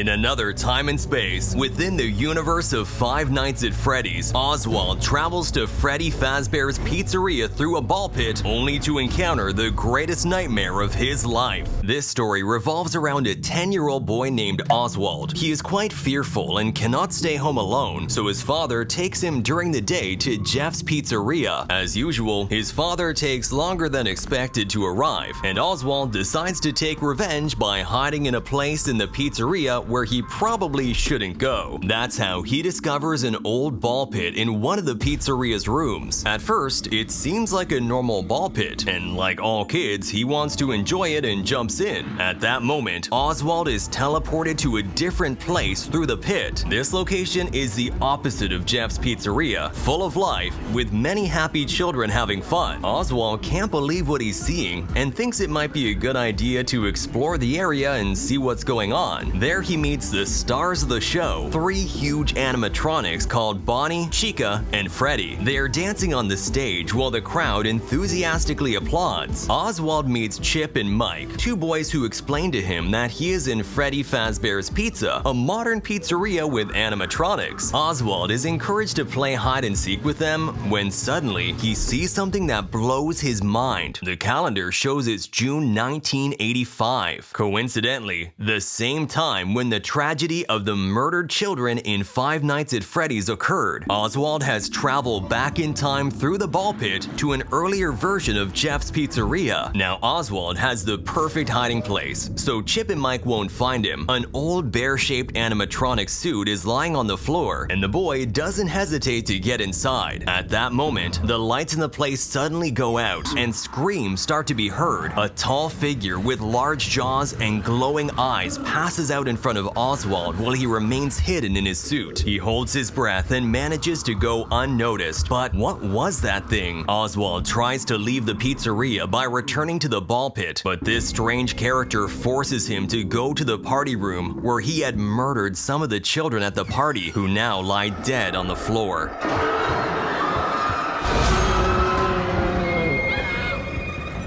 In another time and space, within the universe of Five Nights at Freddy's, Oswald travels to Freddy Fazbear's pizzeria through a ball pit, only to encounter the greatest nightmare of his life. This story revolves around a 10-year-old boy named Oswald. He is quite fearful and cannot stay home alone, so his father takes him during the day to Jeff's pizzeria. As usual, his father takes longer than expected to arrive, and Oswald decides to take revenge by hiding in a place in the pizzeria where he probably shouldn't go. That's how he discovers an old ball pit in one of the pizzeria's rooms. At first, it seems like a normal ball pit, and like all kids, he wants to enjoy it and jumps in. At that moment, Oswald is teleported to a different place through the pit. This location is the opposite of Jeff's pizzeria, full of life, with many happy children having fun. Oswald can't believe what he's seeing and thinks it might be a good idea to explore the area and see what's going on. There he meets the stars of the show, three huge animatronics called Bonnie, Chica, and Freddy. They are dancing on the stage while the crowd enthusiastically applauds. Oswald meets Chip and Mike, two boys who explain to him that he is in Freddy Fazbear's Pizza, a modern pizzeria with animatronics. Oswald is encouraged to play hide and seek with them when suddenly he sees something that blows his mind. The calendar shows it's June 1985. Coincidentally, the same time when the tragedy of the murdered children in Five Nights at Freddy's occurred. Oswald has traveled back in time through the ball pit to an earlier version of Jeff's pizzeria. Now Oswald has the perfect hiding place, so Chip and Mike won't find him. An old bear-shaped animatronic suit is lying on the floor, and the boy doesn't hesitate to get inside. At that moment, the lights in the place suddenly go out, and screams start to be heard. A tall figure with large jaws and glowing eyes passes out in front of Oswald while he remains hidden in his suit. He holds his breath and manages to go unnoticed. But what was that thing? Oswald tries to leave the pizzeria by returning to the ball pit, but this strange character forces him to go to the party room where he had murdered some of the children at the party, who now lie dead on the floor.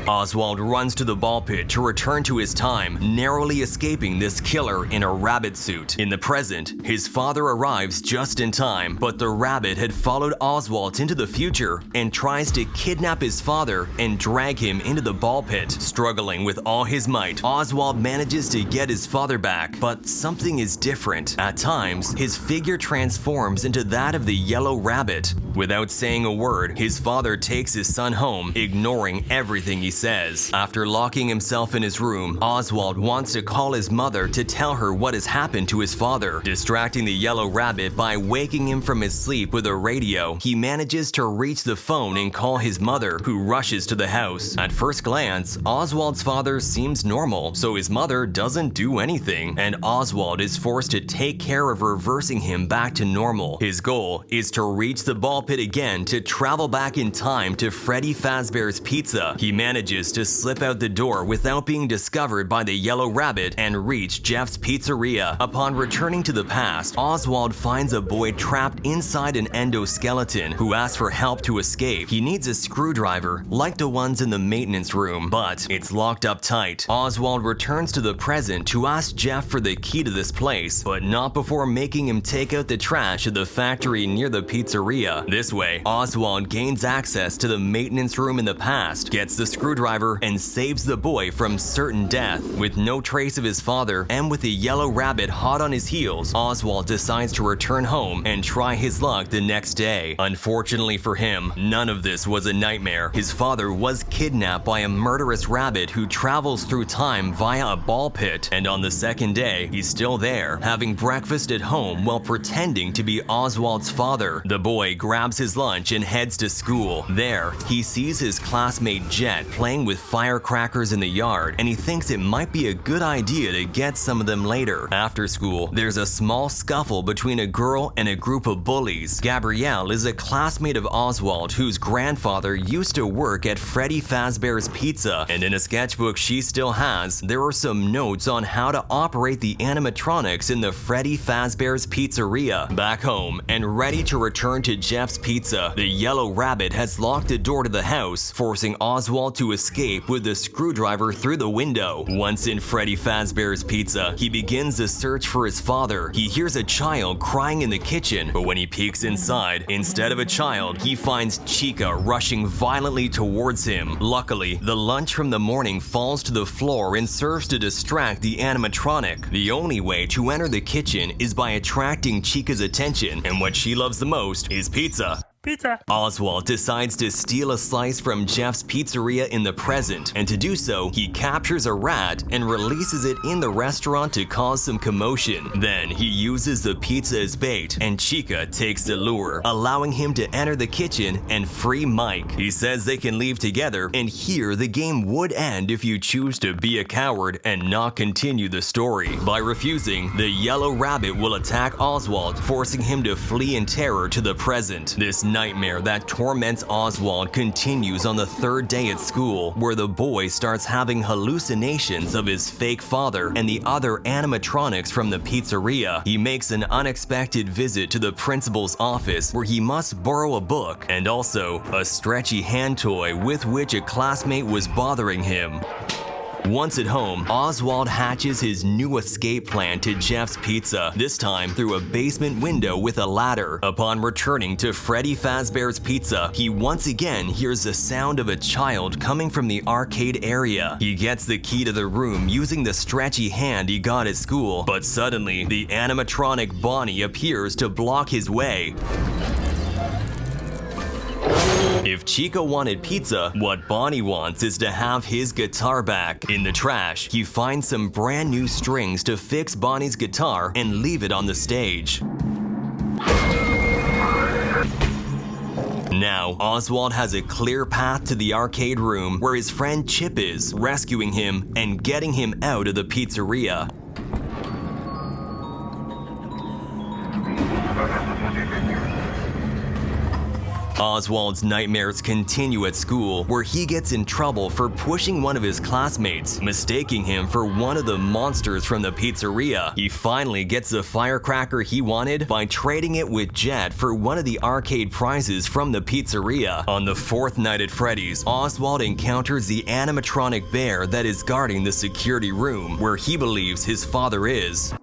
Oswald runs to the ball pit to return to his time, narrowly escaping this killer in a rabbit suit. In the present, his father arrives just in time, but the rabbit had followed Oswald into the future and tries to kidnap his father and drag him into the ball pit. Struggling with all his might, Oswald manages to get his father back, but something is different. At times, his figure transforms into that of the yellow rabbit. Without saying a word, his father takes his son home, ignoring everything he says. After locking himself in his room, Oswald wants to call his mother to tell her what has happened to his father. Distracting the yellow rabbit by waking him from his sleep with a radio, he manages to reach the phone and call his mother, who rushes to the house. At first glance, Oswald's father seems normal, so his mother doesn't do anything, and Oswald is forced to take care of reversing him back to normal. His goal is to reach the ball pit again to travel back in time to Freddy Fazbear's Pizza. He manages to slip out the door without being discovered by the yellow rabbit and reach Jeff's pizzeria. Upon returning to the past, Oswald finds a boy trapped inside an Endo skeleton who asks for help to escape. He needs a screwdriver, like the ones in the maintenance room, but it's locked up tight. Oswald returns to the present to ask Jeff for the key to this place, but not before making him take out the trash at the factory near the pizzeria. This way, Oswald gains access to the maintenance room in the past, gets the screwdriver, and saves the boy from certain death. With no trace of his father, and with the yellow rabbit hot on his heels, Oswald decides to return home and try his luck the next day. Unfortunately for him, none of this was a nightmare. His father was kidnapped by a murderous rabbit who travels through time via a ball pit, and on the second day, he's still there, having breakfast at home while pretending to be Oswald's father. The boy grabs his lunch and heads to school. There, he sees his classmate Jet playing with firecrackers in the yard, and he thinks it might be a good idea to get some of them later. After school, there's a small scuffle between a girl and a group of bullies. Gabrielle is a classmate of Oswald whose grandfather used to work at Freddy Fazbear's Pizza, and in a sketchbook she still has, there are some notes on how to operate the animatronics in the Freddy Fazbear's Pizzeria. Back home, and ready to return to Jeff's Pizza, the yellow rabbit has locked the door to the house, forcing Oswald to to escape with the screwdriver through the window. Once in Freddy Fazbear's Pizza, he begins the search for his father. He hears a child crying in the kitchen, but when he peeks inside, instead of a child, he finds Chica rushing violently towards him. Luckily, the lunch from the morning falls to the floor and serves to distract the animatronic. The only way to enter the kitchen is by attracting Chica's attention, and what she loves the most is pizza. Pizza. Oswald decides to steal a slice from Jeff's pizzeria in the present, and to do so, he captures a rat and releases it in the restaurant to cause some commotion. Then he uses the pizza as bait, and Chica takes the lure, allowing him to enter the kitchen and free Mike. He says they can leave together, and here the game would end if you choose to be a coward and not continue the story. By refusing, the yellow rabbit will attack Oswald, forcing him to flee in terror to the present. This nightmare that torments Oswald continues on the third day at school, where the boy starts having hallucinations of his fake father and the other animatronics from the pizzeria. He makes an unexpected visit to the principal's office, where he must borrow a book and also a stretchy hand toy with which a classmate was bothering him. Once at home, Oswald hatches his new escape plan to Jeff's Pizza, this time through a basement window with a ladder. Upon returning to Freddy Fazbear's Pizza, he once again hears the sound of a child coming from the arcade area. He gets the key to the room using the stretchy hand he got at school, but suddenly, the animatronic Bonnie appears to block his way. If Chica wanted pizza, what Bonnie wants is to have his guitar back. In the trash, he finds some brand new strings to fix Bonnie's guitar and leave it on the stage. Now, Oswald has a clear path to the arcade room where his friend Chip is, rescuing him and getting him out of the pizzeria. Oswald's nightmares continue at school, where he gets in trouble for pushing one of his classmates, mistaking him for one of the monsters from the pizzeria. He finally gets the firecracker he wanted by trading it with Jet for one of the arcade prizes from the pizzeria. On the fourth night at Freddy's, Oswald encounters the animatronic bear that is guarding the security room, where he believes his father is.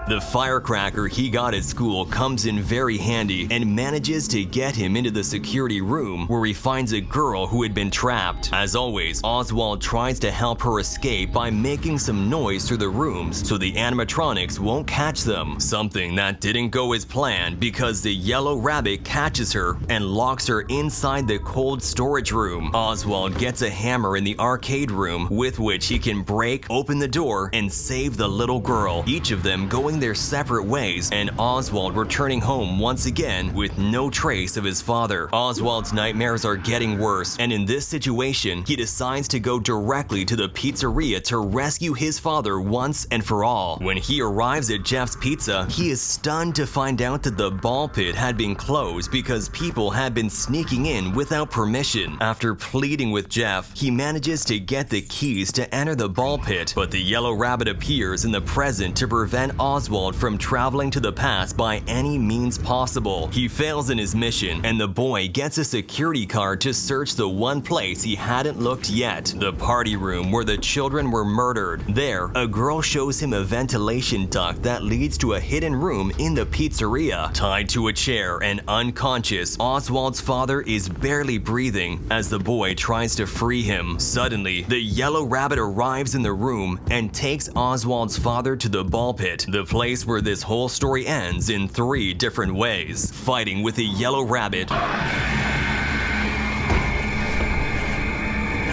The firecracker he got at school comes in very handy and manages to get him into the security room, where he finds a girl who had been trapped. As always, Oswald tries to help her escape by making some noise through the rooms so the animatronics won't catch them. Something that didn't go as planned, because the yellow rabbit catches her and locks her inside the cold storage room. Oswald gets a hammer in the arcade room with which he can break open the door and save the little girl, each of them going their separate ways, and Oswald returning home once again with no trace of his father. Oswald's nightmares are getting worse, and in this situation, he decides to go directly to the pizzeria to rescue his father once and for all. When he arrives at Jeff's Pizza, he is stunned to find out that the ball pit had been closed because people had been sneaking in without permission. After pleading with Jeff, he manages to get the keys to enter the ball pit, but the yellow rabbit appears in the present to prevent Oswald from traveling to the past by any means possible. He fails in his mission, and the boy gets a security card to search the one place he hadn't looked yet, the party room where the children were murdered. There, a girl shows him a ventilation duct that leads to a hidden room in the pizzeria. Tied to a chair and unconscious, Oswald's father is barely breathing as the boy tries to free him. Suddenly, the yellow rabbit arrives in the room and takes Oswald's father to the ball pit, the place where this whole story ends in 3 different ways. Fighting with a yellow rabbit,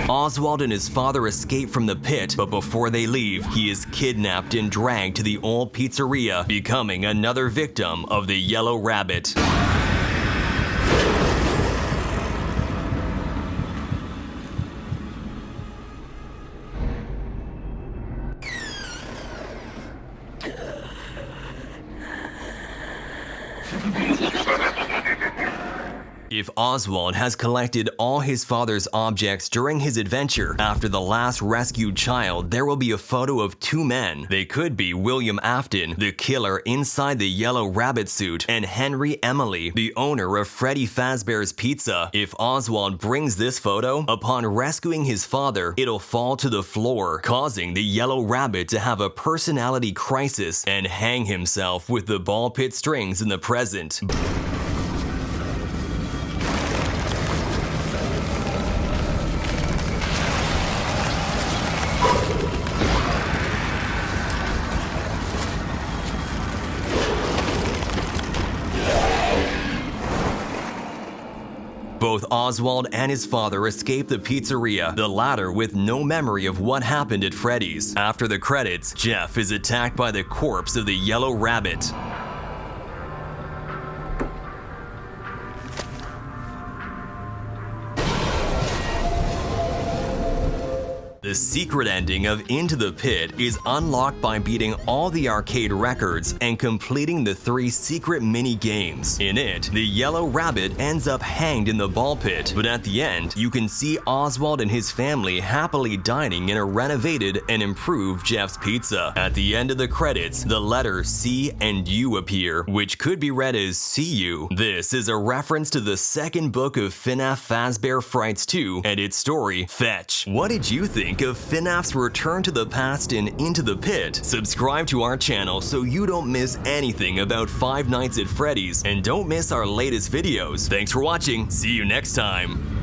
Oswald and his father escape from the pit, but before they leave, he is kidnapped and dragged to the old pizzeria, becoming another victim of the yellow rabbit. If Oswald has collected all his father's objects during his adventure after the last rescued child, there will be a photo of two men. They could be William Afton, the killer inside the yellow rabbit suit, and Henry Emily, the owner of Freddy Fazbear's Pizza. If Oswald brings this photo, upon rescuing his father, it'll fall to the floor, causing the yellow rabbit to have a personality crisis and hang himself with the ball pit strings in the present. Both Oswald and his father escape the pizzeria, the latter with no memory of what happened at Freddy's. After the credits, Jeff is attacked by the corpse of the yellow rabbit. The secret ending of Into the Pit is unlocked by beating all the arcade records and completing the 3 secret mini-games. In it, the yellow rabbit ends up hanged in the ball pit, but at the end, you can see Oswald and his family happily dining in a renovated and improved Jeff's Pizza. At the end of the credits, the letters C and U appear, which could be read as "See You." This is a reference to the second book of FNAF Fazbear Frights 2 and its story, Fetch. What did you think of FNAF's Return to the Past and Into the Pit? Subscribe to our channel so you don't miss anything about Five Nights at Freddy's, and don't miss our latest videos. Thanks for watching, see you next time!